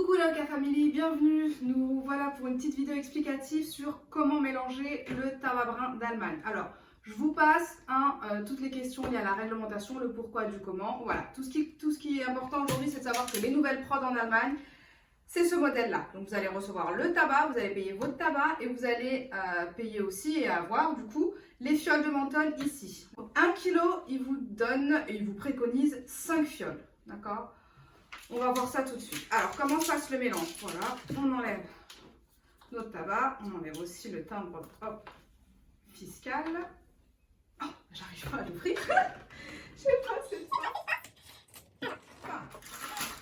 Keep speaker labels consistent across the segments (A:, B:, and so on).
A: Coucou la Oka Family, bienvenue. Nous voilà pour une petite vidéo explicative sur comment mélanger le tabac brun d'Allemagne. Alors, je vous passe toutes les questions liées à la réglementation, le pourquoi du comment. Voilà, tout ce qui est important aujourd'hui, c'est de savoir que les nouvelles prods en Allemagne, c'est ce modèle-là. Donc, vous allez recevoir le tabac, vous allez payer votre tabac et vous allez payer aussi et avoir du coup les fioles de menthol ici. 1 kg, il vous préconise 5 fioles, d'accord? On va voir ça tout de suite. Alors, comment se passe le mélange? Voilà, on enlève notre tabac, on enlève aussi le timbre fiscal. Oh, j'arrive pas à l'ouvrir. Je sais pas, c'est ça. Ah.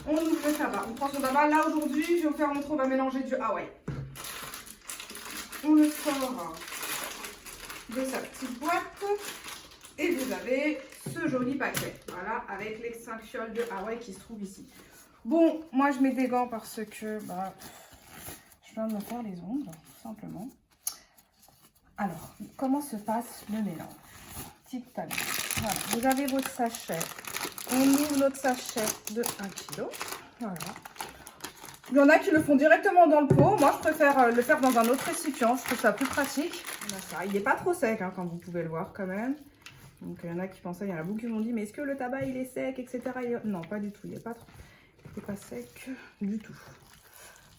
A: On ouvre le tabac, on prend son tabac. Là, aujourd'hui, je vais vous faire montrer, on va mélanger du Hawaï. On le sort de sa petite boîte. Et vous avez ce joli paquet, voilà, avec les 5 fioles de Hawaï qui se trouvent ici. Bon, moi je mets des gants parce que je viens de me faire les ongles, tout simplement. Alors, comment se passe le mélange? Petite table. Voilà, vous avez votre sachet. On ouvre notre sachet de 1 kg. Voilà. Il y en a qui le font directement dans le pot. Moi, je préfère le faire dans un autre récipient. Je trouve ça plus pratique. Ça, il n'est pas trop sec, hein, comme vous pouvez le voir quand même. Donc, il y en a qui pensaient, il y en a beaucoup qui m'ont dit, mais est-ce que le tabac, il est sec, etc. Non, pas du tout. Il n'est pas trop... C'est pas sec du tout.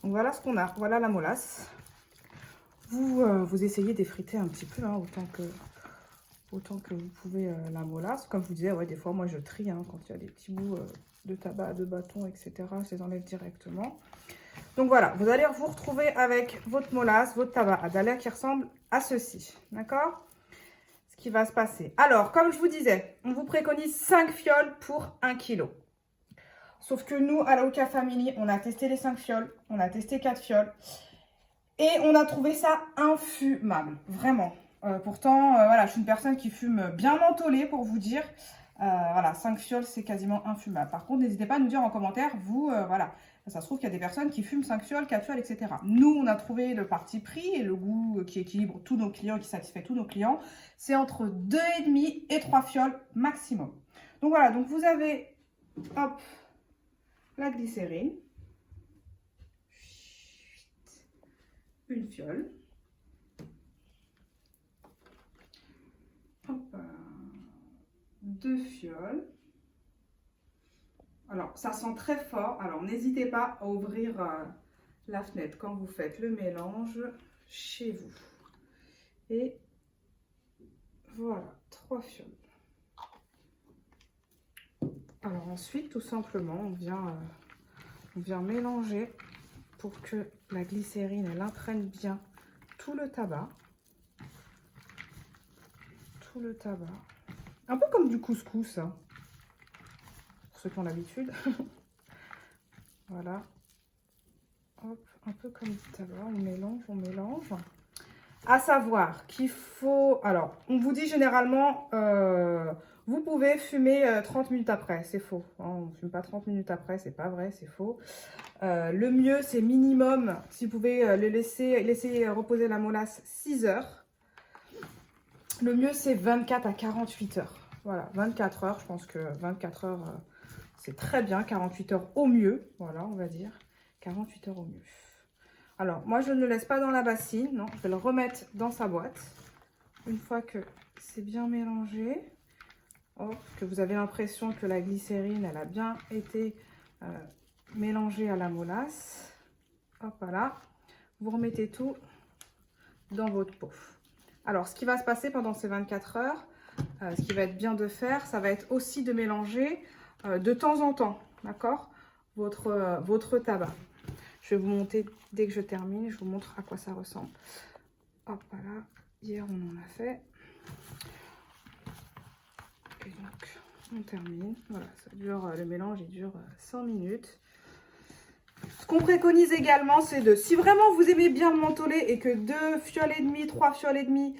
A: Donc voilà ce qu'on a. Voilà la molasse. Vous essayez d'effriter un petit peu, hein, autant que vous pouvez la molasse. Comme je vous disais, ouais, des fois moi je trie hein, quand il y a des petits bouts de tabac, de bâton, etc. Je les enlève directement. Donc voilà, vous allez vous retrouver avec votre molasse, votre tabac à Dalia qui ressemble à ceci. D'accord? Ce qui va se passer. Alors, comme je vous disais, on vous préconise 5 fioles pour 1 kg. Sauf que nous, à la Oka Family, on a testé les 5 fioles, on a testé 4 fioles. Et on a trouvé ça infumable, vraiment. Pourtant, voilà, je suis une personne qui fume bien mentholé, pour vous dire. Voilà, 5 fioles, c'est quasiment infumable. Par contre, n'hésitez pas à nous dire en commentaire, vous, voilà, ça se trouve qu'il y a des personnes qui fument 5 fioles, 4 fioles, etc. Nous, on a trouvé le parti pris et le goût qui équilibre tous nos clients, qui satisfait tous nos clients. C'est entre 2,5 et 3 fioles maximum. Donc voilà, donc vous avez, hop, la glycérine, une fiole, hop, 2 fioles. Alors, ça sent très fort, alors n'hésitez pas à ouvrir la fenêtre quand vous faites le mélange chez vous. Et voilà, 3 fioles. Alors ensuite, tout simplement, on vient mélanger pour que la glycérine, elle imprègne bien tout le tabac. Tout le tabac. Un peu comme du couscous, hein, pour ceux qui ont l'habitude. Voilà. Hop, un peu comme du tabac, on mélange, on mélange. À savoir qu'il faut... Alors, on vous dit généralement, vous pouvez fumer 30 minutes après. C'est faux. Hein, on ne fume pas 30 minutes après, c'est pas vrai, c'est faux. Le mieux, c'est minimum, si vous pouvez laisser reposer la molasse 6 heures. Le mieux, c'est 24 à 48 heures. Voilà, 24 heures, je pense que 24 heures, c'est très bien. 48 heures au mieux, voilà, on va dire. 48 heures au mieux. Alors, moi, je ne le laisse pas dans la bassine, non, je vais le remettre dans sa boîte. Une fois que c'est bien mélangé, hop, que vous avez l'impression que la glycérine, elle a bien été mélangée à la molasse. Hop, voilà. Vous remettez tout dans votre pot. Alors, ce qui va se passer pendant ces 24 heures, ce qui va être bien de faire, ça va être aussi de mélanger de temps en temps, d'accord, votre tabac. Je vais vous montrer, dès que je termine, je vous montre à quoi ça ressemble. Hop, voilà. Hier, on en a fait. Et donc, on termine. Voilà, ça dure, le mélange, il dure 5 minutes. Ce qu'on préconise également, c'est de, si vraiment vous aimez bien le mentholé et que 2 fioles et demie, 3 fioles et demie,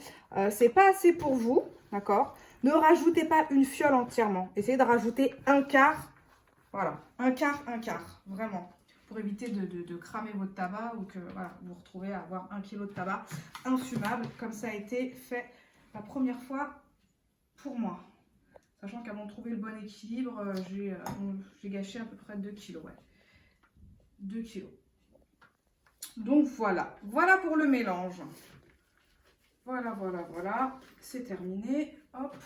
A: c'est pas assez pour vous, d'accord? Ne rajoutez pas une fiole entièrement. Essayez de rajouter un quart. Voilà, un quart, vraiment. Pour éviter de cramer votre tabac ou que voilà, vous vous retrouvez à avoir 1 kg de tabac infumable, comme ça a été fait la première fois pour moi. Sachant qu'avant de trouver le bon équilibre, j'ai gâché à peu près 2 kg. Ouais. 2 kg. Donc voilà, voilà pour le mélange. Voilà, voilà, voilà, c'est terminé. Hop,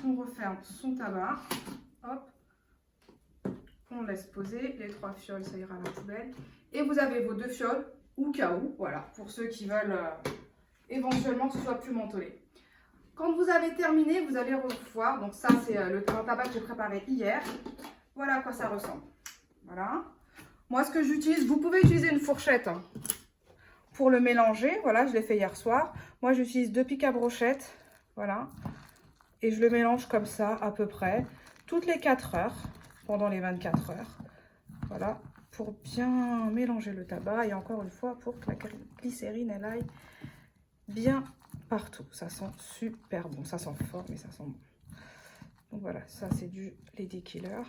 A: on referme son tabac. Hop, on laisse poser. Les 3 fioles, ça ira à la poubelle. Et vous avez vos 2 fioles, au cas où, voilà, pour ceux qui veulent éventuellement que ce soit plus mentholé. Quand vous avez terminé, vous allez revoir. Donc ça, c'est le tabac que j'ai préparé hier. Voilà à quoi ça ressemble. Voilà. Moi, ce que j'utilise, vous pouvez utiliser une fourchette hein, pour le mélanger. Voilà, je l'ai fait hier soir. Moi, j'utilise 2 pics à brochette. Voilà. Et je le mélange comme ça, à peu près, toutes les 4 heures, pendant les 24 heures. Voilà, pour bien mélanger le tabac. Et encore une fois, pour que la glycérine, elle aille bien partout. Ça sent super bon. Ça sent fort, mais ça sent bon. Donc voilà, ça, c'est du Lady Killer.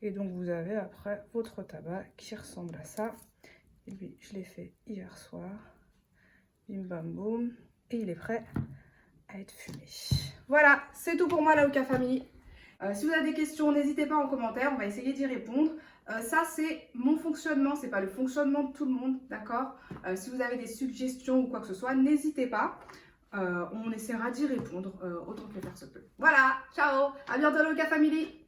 A: Et donc, vous avez après votre tabac qui ressemble à ça. Et lui, je l'ai fait hier soir. Bim bam boum. Et il est prêt à être fumé. Voilà, c'est tout pour moi la Oka Family. Si vous avez des questions, n'hésitez pas en commentaire, on va essayer d'y répondre. Ça, c'est mon fonctionnement, c'est pas le fonctionnement de tout le monde, d'accord? Si vous avez des suggestions ou quoi que ce soit, n'hésitez pas. On essaiera d'y répondre autant que le faire se peut. Voilà, ciao, à bientôt la Oka Family.